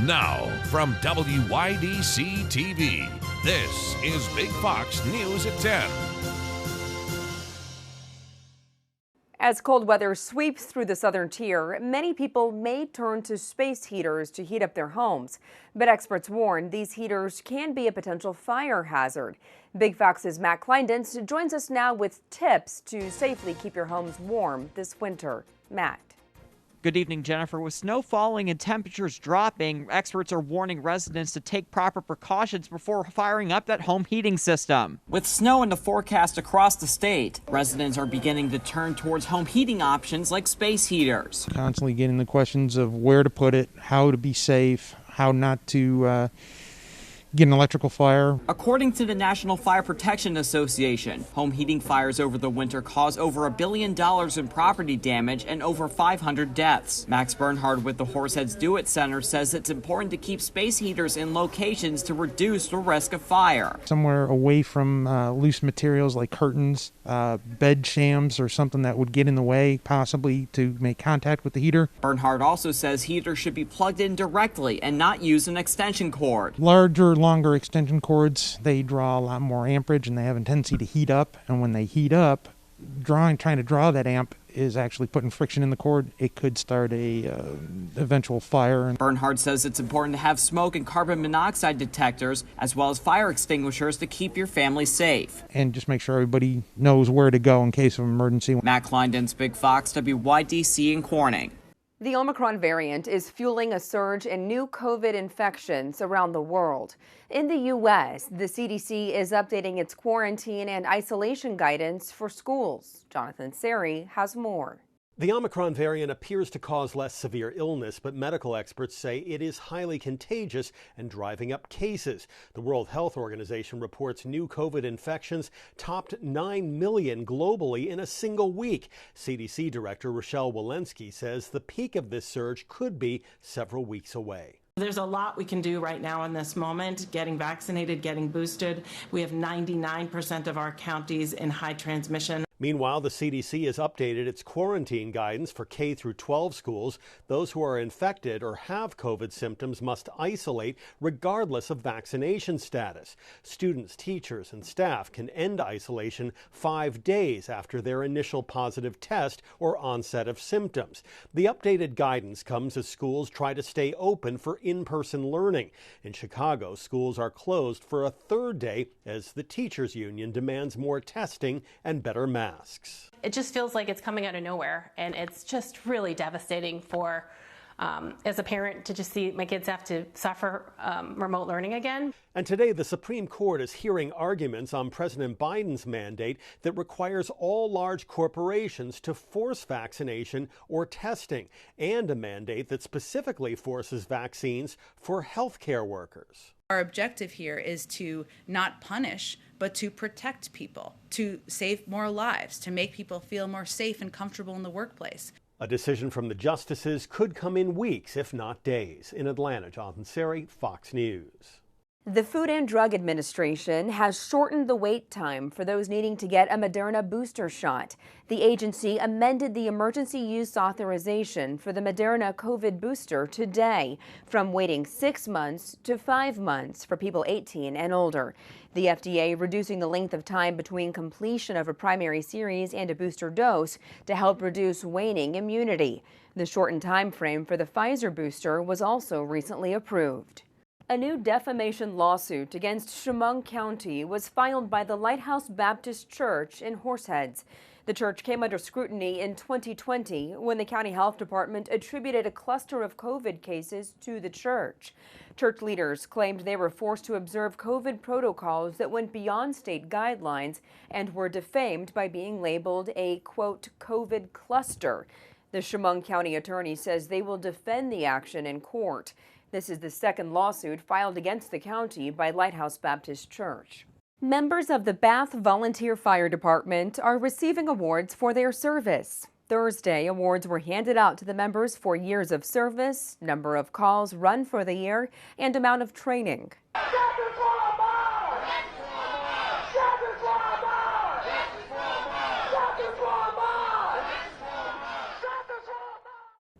Now, from WYDC TV, this is Big Fox News at 10. As cold weather sweeps through the southern tier, many people may turn to space heaters to heat up their homes. But experts warn these heaters can be a potential fire hazard. Big Fox's Matt Kleindens joins us now with tips to safely keep your homes warm this winter. Matt. Good evening, Jennifer. With snow falling and temperatures dropping, experts are warning residents to take proper precautions before firing up that home heating system. With snow in the forecast across the state, residents are beginning to turn towards home heating options like space heaters. Constantly getting the questions of where to put it, how to be safe, how not to get an electrical fire. According to the National Fire Protection Association, home heating fires over the winter cause over $1 billion in property damage and over 500 deaths. Max Bernhard with the Horseheads Do It Center says it's important to keep space heaters in locations to reduce the risk of fire. Somewhere away from loose materials like curtains, bed shams, or something that would get in the way, possibly to make contact with the heater. Bernhard also says heaters should be plugged in directly and not use an extension cord. Longer extension cords, they draw a lot more amperage and they have a tendency to heat up. And when they heat up, trying to draw that amp is actually putting friction in the cord. It could start a eventual fire. Bernhard says it's important to have smoke and carbon monoxide detectors as well as fire extinguishers to keep your family safe. And just make sure everybody knows where to go in case of emergency. Matt Kleindens, Big Fox, WYDC in Corning. The Omicron variant is fueling a surge in new COVID infections around the world. In the U.S., the CDC is updating its quarantine and isolation guidance for schools. Jonathan Seri has more. The Omicron variant appears to cause less severe illness, but medical experts say it is highly contagious and driving up cases. The World Health Organization reports new COVID infections topped 9 million globally in a single week. CDC Director Rochelle Walensky says the peak of this surge could be several weeks away. There's a lot we can do right now in this moment, getting vaccinated, getting boosted. We have 99% of our counties in high transmission. Meanwhile, the CDC has updated its quarantine guidance for K through 12 schools. Those who are infected or have COVID symptoms must isolate regardless of vaccination status. Students, teachers, and staff can end isolation 5 days after their initial positive test or onset of symptoms. The updated guidance comes as schools try to stay open for in-person learning. In Chicago, schools are closed for a third day as the teachers union demands more testing and better masks. It just feels like it's coming out of nowhere, and it's just really devastating for, as a parent, to just see my kids have to suffer remote learning again. And today, the Supreme Court is hearing arguments on President Biden's mandate that requires all large corporations to force vaccination or testing, and a mandate that specifically forces vaccines for healthcare workers. Our objective here is to not punish, but to protect people, to save more lives, to make people feel more safe and comfortable in the workplace. A decision from the justices could come in weeks, if not days. In Atlanta, Jonathan Seri, Fox News. The Food and Drug Administration has shortened the wait time for those needing to get a Mederna Booster shot. The agency amended the emergency use authorization for the Mederna COVID booster today, from waiting 6 months to 5 months for people 18 and older. The FDA reducing the length of time between completion of a primary series and a booster dose to help reduce waning immunity. The shortened time frame for the Pfizer booster was also recently approved. A new defamation lawsuit against Chemung County was filed by the Lighthouse Baptist Church in Horseheads. The church came under scrutiny in 2020 when the county health department attributed a cluster of COVID cases to the church. Church leaders claimed they were forced to observe COVID protocols that went beyond state guidelines and were defamed by being labeled a, quote, COVID cluster. The Chemung County attorney says they will defend the action in court. This is the second lawsuit filed against the county by Lighthouse Baptist Church. Members of the Bath Volunteer Fire Department are receiving awards for their service. Thursday, awards were handed out to the members for years of service, number of calls run for the year, and amount of training.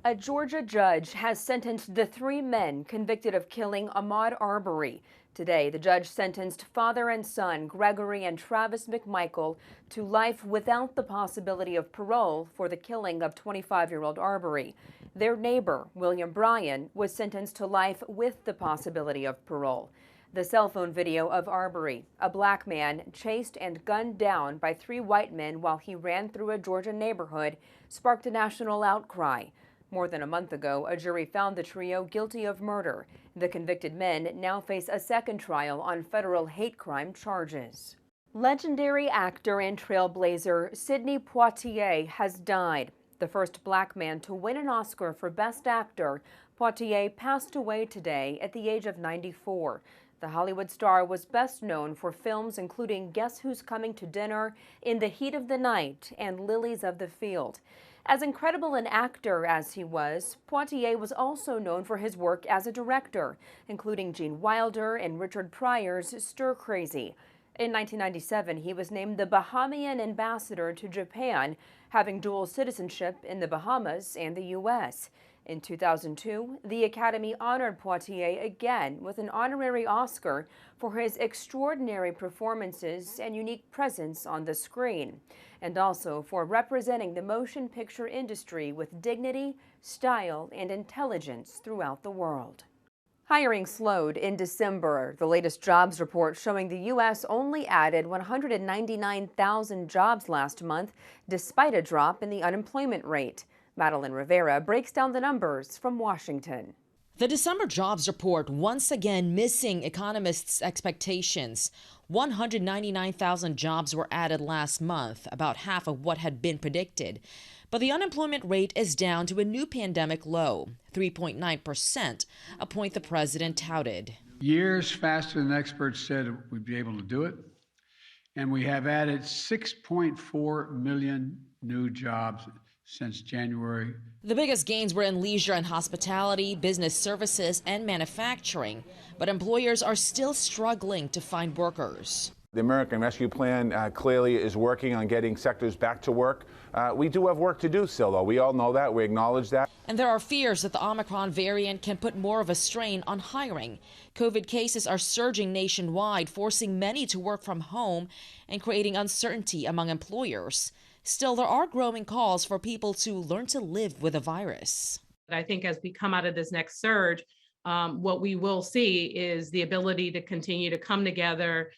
A Georgia judge has sentenced the 3 men convicted of killing Ahmaud Arbery. Today, the judge sentenced father and son Gregory and Travis McMichael to life without the possibility of parole for the killing of 25-year-old Arbery. Their neighbor, William Bryan, was sentenced to life with the possibility of parole. The cell phone video of Arbery, a black man chased and gunned down by 3 white men while he ran through a Georgia neighborhood, sparked a national outcry. More than a month ago, a jury found the trio guilty of murder. The convicted men now face a second trial on federal hate crime charges. Legendary actor and trailblazer Sidney Poitier has died. The first black man to win an Oscar for Best Actor, Poitier passed away today at the age of 94. The Hollywood star was best known for films including Guess Who's Coming to Dinner, In the Heat of the Night, and Lilies of the Field. As incredible an actor as he was, Poitier was also known for his work as a director, including Gene Wilder and Richard Pryor's Stir Crazy. In 1997, he was named the Bahamian ambassador to Japan, having dual citizenship in the Bahamas and the U.S. In 2002, the Academy honored Poitier again with an honorary Oscar for his extraordinary performances and unique presence on the screen, and also for representing the motion picture industry with dignity, style, and intelligence throughout the world. Hiring slowed in December. The latest jobs report showing the U.S. only added 199,000 jobs last month, despite a drop in the unemployment rate. Madeline Rivera breaks down the numbers from Washington. The December jobs report once again missing economists' expectations. 199,000 jobs were added last month, about half of what had been predicted. But the unemployment rate is down to a new pandemic low, 3.9%, a point the president touted. Years faster than experts said we'd be able to do it. And we have added 6.4 million new jobs since January. The biggest gains were in leisure and hospitality, business services, and manufacturing. But employers are still struggling to find workers. The American Rescue Plan clearly is working on getting sectors back to work. We do have work to do still, though. We all know that. We acknowledge that. And there are fears that the Omicron variant can put more of a strain on hiring. COVID cases are surging nationwide, forcing many to work from home and creating uncertainty among employers. Still, there are growing calls for people to learn to live with the virus. I think as we come out of this next surge, what we will see is the ability to continue to come together,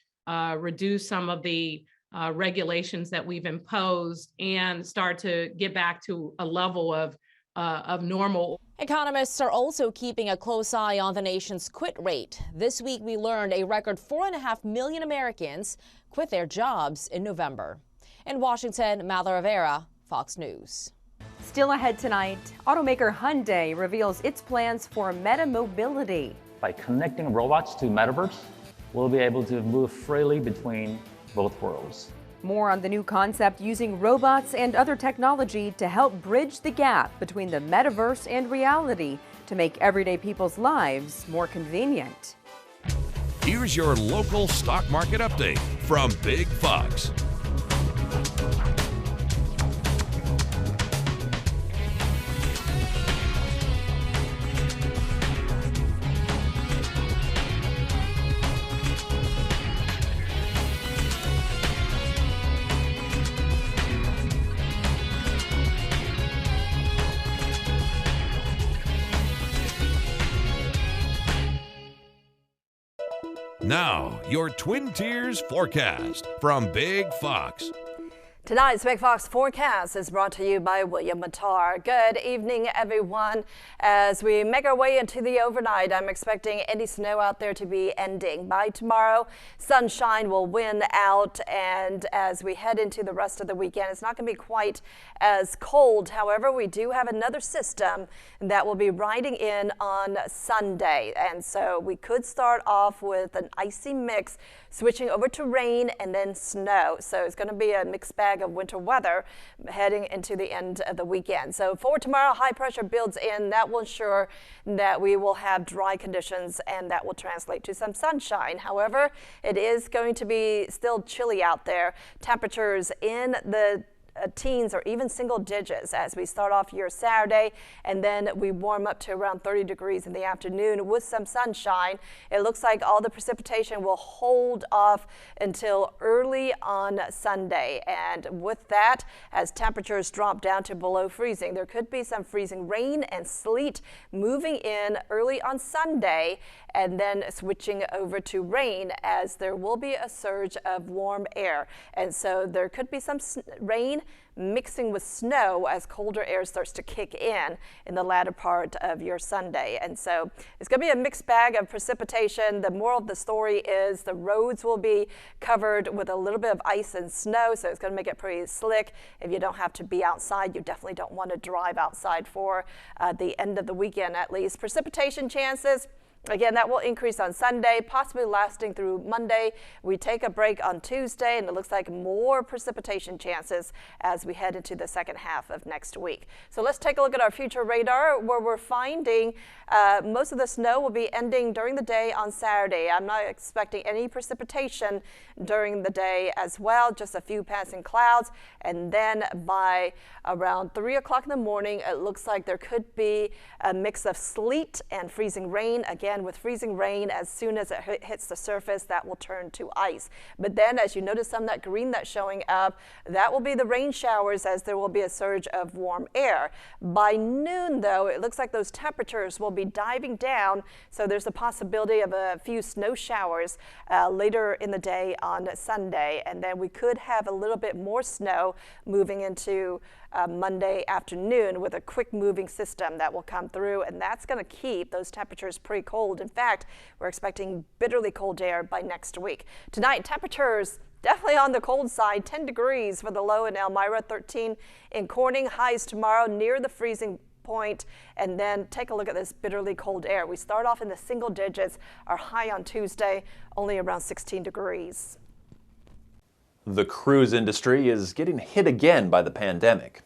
reduce some of the regulations that we've imposed, and start to get back to a level of normal. Economists are also keeping a close eye on the nation's quit rate. This week, we learned a record 4.5 million Americans quit their jobs in November. In Washington, Madeline Rivera, Fox News. Still ahead tonight, automaker Hyundai reveals its plans for Metamobility. By connecting robots to metaverse, we'll be able to move freely between both worlds. More on the new concept using robots and other technology to help bridge the gap between the metaverse and reality to make everyday people's lives more convenient. Here's your local stock market update from Big Fox. Now, your Twin Tiers forecast from Big Fox. Tonight's Big Fox forecast is brought to you by William Mattar. Good evening, everyone. As we make our way into the overnight, I'm expecting any snow out there to be ending. By tomorrow, sunshine will win out, and as we head into the rest of the weekend, it's not going to be quite as cold. However, we do have another system that will be riding in on Sunday, and so we could start off with an icy mix, switching over to rain and then snow. So it's going to be a mixed bag of winter weather heading into the end of the weekend. So for tomorrow, high pressure builds in. That will ensure that we will have dry conditions, and that will translate to some sunshine. However, it is going to be still chilly out there. Temperatures in the teens or even single digits as we start off your Saturday, and then we warm up to around 30 degrees in the afternoon with some sunshine. It looks like all the precipitation will hold off until early on Sunday, and with that, as temperatures drop down to below freezing, there could be some freezing rain and sleet moving in early on Sunday, and then switching over to rain as there will be a surge of warm air. And so there could be some rain mixing with snow as colder air starts to kick in the latter part of your Sunday. And so it's going to be a mixed bag of precipitation. The moral of the story is the roads will be covered with a little bit of ice and snow, so it's going to make it pretty slick. If you don't have to be outside, you definitely don't want to drive outside for the end of the weekend at least. Precipitation chances, again, that will increase on Sunday, possibly lasting through Monday. We take a break on Tuesday, and it looks like more precipitation chances as we head into the second half of next week. So let's take a look at our future radar, where we're finding most of the snow will be ending during the day on Saturday. I'm not expecting any precipitation during the day as well, just a few passing clouds. And then by around 3 o'clock in the morning, it looks like there could be a mix of sleet and freezing rain. Again, with freezing rain, as soon as it hits the surface, that will turn to ice. But then, as you notice some of that green that's showing up, that will be the rain showers, as there will be a surge of warm air. By noon, though, it looks like those temperatures will be diving down, so there's a possibility of a few snow showers later in the day on Sunday, and then we could have a little bit more snow moving into Monday afternoon with a quick moving system that will come through, and that's going to keep those temperatures pretty cold. In fact, we're expecting bitterly cold air by next week. Tonight, temperatures definitely on the cold side, 10 degrees for the low in Elmira, 13 in Corning, highs tomorrow near the freezing point. And then take a look at this bitterly cold air. We start off in the single digits. Our high on Tuesday, only around 16 degrees. The cruise industry is getting hit again by the pandemic.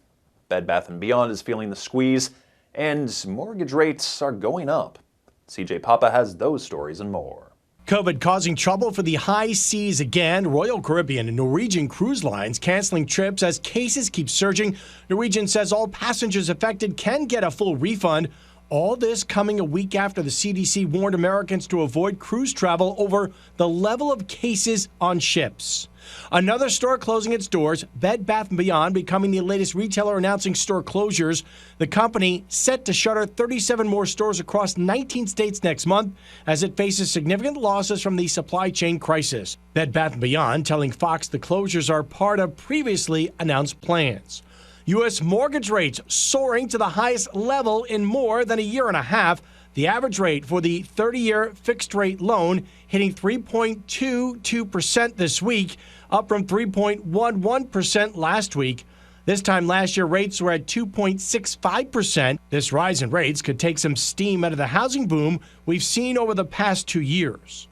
Bed Bath & Beyond is feeling the squeeze, and mortgage rates are going up. CJ Papa has those stories and more. COVID causing trouble for the high seas again. Royal Caribbean and Norwegian Cruise Lines canceling trips as cases keep surging. Norwegian says all passengers affected can get a full refund. All this coming a week after the CDC warned Americans to avoid cruise travel over the level of cases on ships. Another store closing its doors, Bed Bath & Beyond becoming the latest retailer announcing store closures. The company set to shutter 37 more stores across 19 states next month as it faces significant losses from the supply chain crisis. Bed Bath & Beyond telling Fox the closures are part of previously announced plans. U.S. mortgage rates soaring to the highest level in more than a year and a half. The average rate for the 30-year fixed-rate loan hitting 3.22% this week, up from 3.11% last week. This time last year, rates were at 2.65%. This rise in rates could take some steam out of the housing boom we've seen over the past 2 years.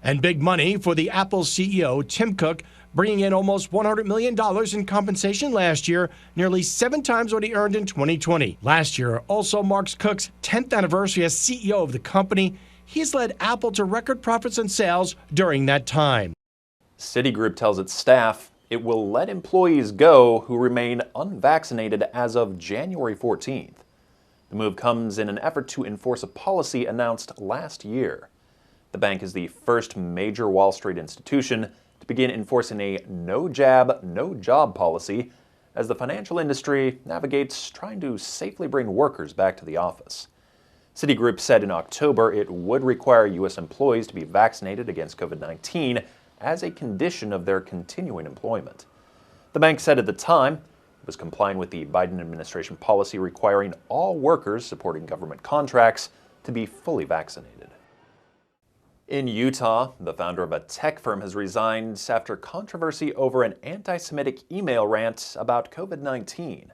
And big money for the Apple CEO, Tim Cook, bringing in almost $100 million in compensation last year, nearly 7 times what he earned in 2020. Last year also marks Cook's 10th anniversary as CEO of the company. He's led Apple to record profits and sales during that time. Citigroup tells its staff it will let employees go who remain unvaccinated as of January 14th. The move comes in an effort to enforce a policy announced last year. The bank is the first major Wall Street institution to begin enforcing a no jab, no job policy as the financial industry navigates trying to safely bring workers back to the office. Citigroup said in October it would require U.S. employees to be vaccinated against COVID-19 as a condition of their continuing employment. The bank said at the time it was complying with the Biden administration policy requiring all workers supporting government contracts to be fully vaccinated. In Utah, the founder of a tech firm has resigned after controversy over an anti-Semitic email rant about COVID-19.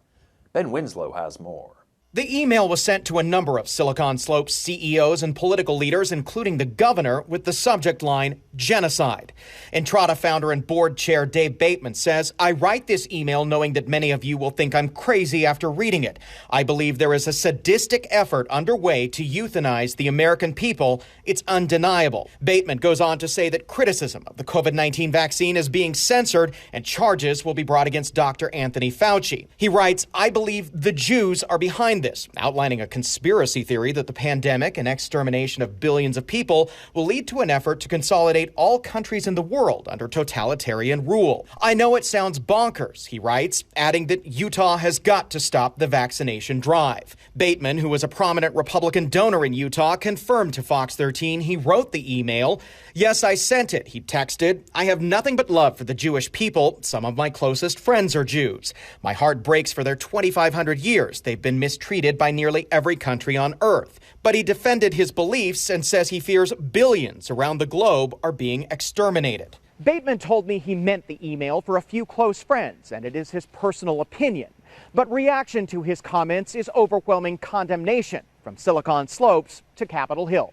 Ben Winslow has more. The email was sent to a number of Silicon Slopes CEOs and political leaders, including the governor, with the subject line, genocide. Entrata founder and board chair Dave Bateman says, I write this email knowing that many of you will think I'm crazy after reading it. I believe there is a sadistic effort underway to euthanize the American people. It's undeniable. Bateman goes on to say that criticism of the COVID-19 vaccine is being censored and charges will be brought against Dr. Anthony Fauci. He writes, I believe the Jews are behind this, outlining a conspiracy theory that the pandemic and extermination of billions of people will lead to an effort to consolidate all countries in the world under totalitarian rule. I know it sounds bonkers, he writes, adding that Utah has got to stop the vaccination drive. Bateman, who was a prominent Republican donor in Utah, confirmed to Fox 13 he wrote the email. Yes, I sent it, he texted. I have nothing but love for the Jewish people. Some of my closest friends are Jews. My heart breaks for their 2,500 years. They've been mistreated by nearly every country on earth. But he defended his beliefs and says he fears billions around the globe are being exterminated. Bateman told me he meant the email for a few close friends, and it is his personal opinion. But reaction to his comments is overwhelming condemnation, from Silicon Slopes to Capitol Hill.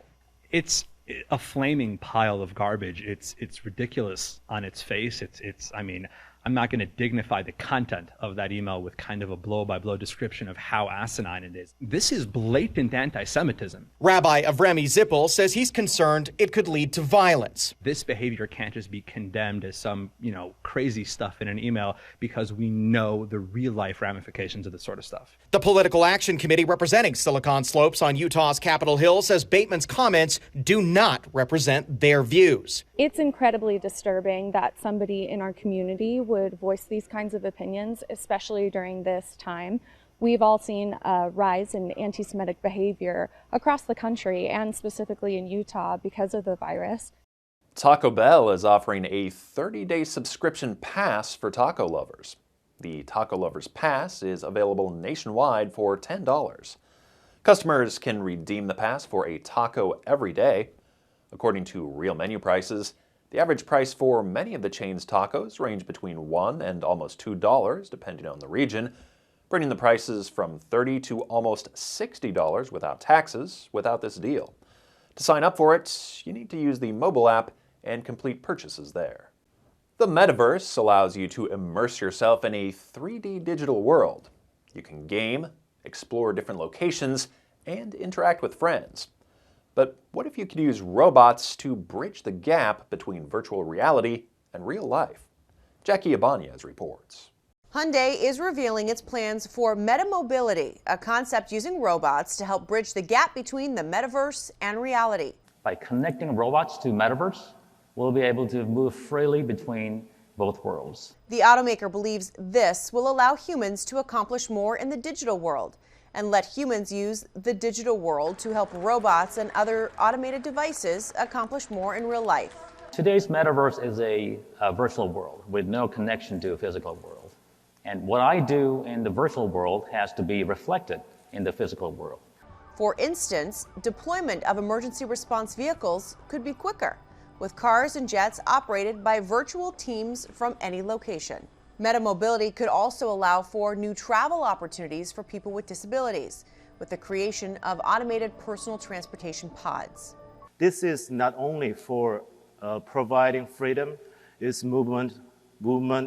It's a flaming pile of garbage. It's ridiculous on its face. I mean, I'm not going to dignify the content of that email with kind of a blow-by-blow description of how asinine it is. This is blatant anti-Semitism. Rabbi Avremi Zippel says he's concerned it could lead to violence. This behavior can't just be condemned as some, crazy stuff in an email, because we know the real-life ramifications of this sort of stuff. The Political Action Committee representing Silicon Slopes on Utah's Capitol Hill says Bateman's comments do not represent their views. It's incredibly disturbing that somebody in our community would voice these kinds of opinions, especially during this time. We've all seen a rise in anti-Semitic behavior across the country and specifically in Utah because of the virus. Taco Bell is offering a 30-day subscription pass for taco lovers. The Taco Lovers Pass is available nationwide for $10. Customers can redeem the pass for a taco every day. According to real menu prices, the average price for many of the chain's tacos range between $1 and almost $2, depending on the region, bringing the prices from $30 to almost $60 without taxes without this deal. To sign up for it, you need to use the mobile app and complete purchases there. The metaverse allows you to immerse yourself in a 3D digital world. You can game, explore different locations, and interact with friends. But what if you could use robots to bridge the gap between virtual reality and real life? Jackie Ibanez reports. Hyundai is revealing its plans for Metamobility, a concept using robots to help bridge the gap between the metaverse and reality. By connecting robots to metaverse, we'll be able to move freely between both worlds. The automaker believes this will allow humans to accomplish more in the digital world and let humans use the digital world to help robots and other automated devices accomplish more in real life. Today's metaverse is a virtual world with no connection to a physical world. And what I do in the virtual world has to be reflected in the physical world. For instance, deployment of emergency response vehicles could be quicker, with cars and jets operated by virtual teams from any location. Metamobility could also allow for new travel opportunities for people with disabilities, with the creation of automated personal transportation pods. This is not only for providing freedom, it's movement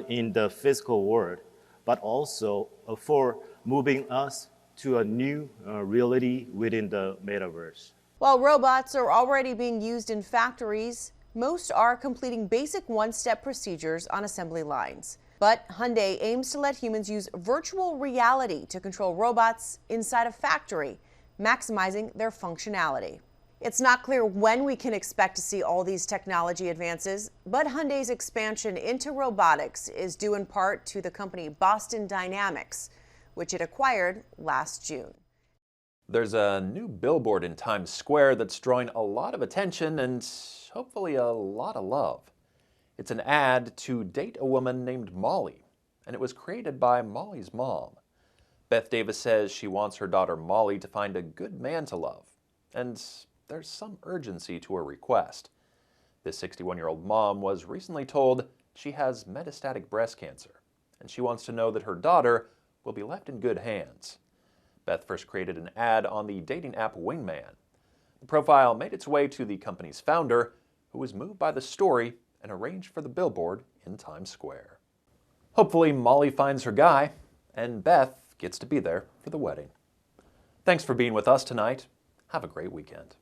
in the physical world, but also for moving us to a new reality within the metaverse. While robots are already being used in factories, most are completing basic one-step procedures on assembly lines. But Hyundai aims to let humans use virtual reality to control robots inside a factory, maximizing their functionality. It's not clear when we can expect to see all these technology advances, but Hyundai's expansion into robotics is due in part to the company Boston Dynamics, which it acquired last June. There's a new billboard in Times Square that's drawing a lot of attention and hopefully a lot of love. It's an ad to date a woman named Molly, and it was created by Molly's mom. Beth Davis says she wants her daughter Molly to find a good man to love, and there's some urgency to her request. This 61-year-old mom was recently told she has metastatic breast cancer, and she wants to know that her daughter will be left in good hands. Beth first created an ad on the dating app Wingman. The profile made its way to the company's founder, who was moved by the story and arranged for the billboard in Times Square. Hopefully, Molly finds her guy, and Beth gets to be there for the wedding. Thanks for being with us tonight. Have a great weekend.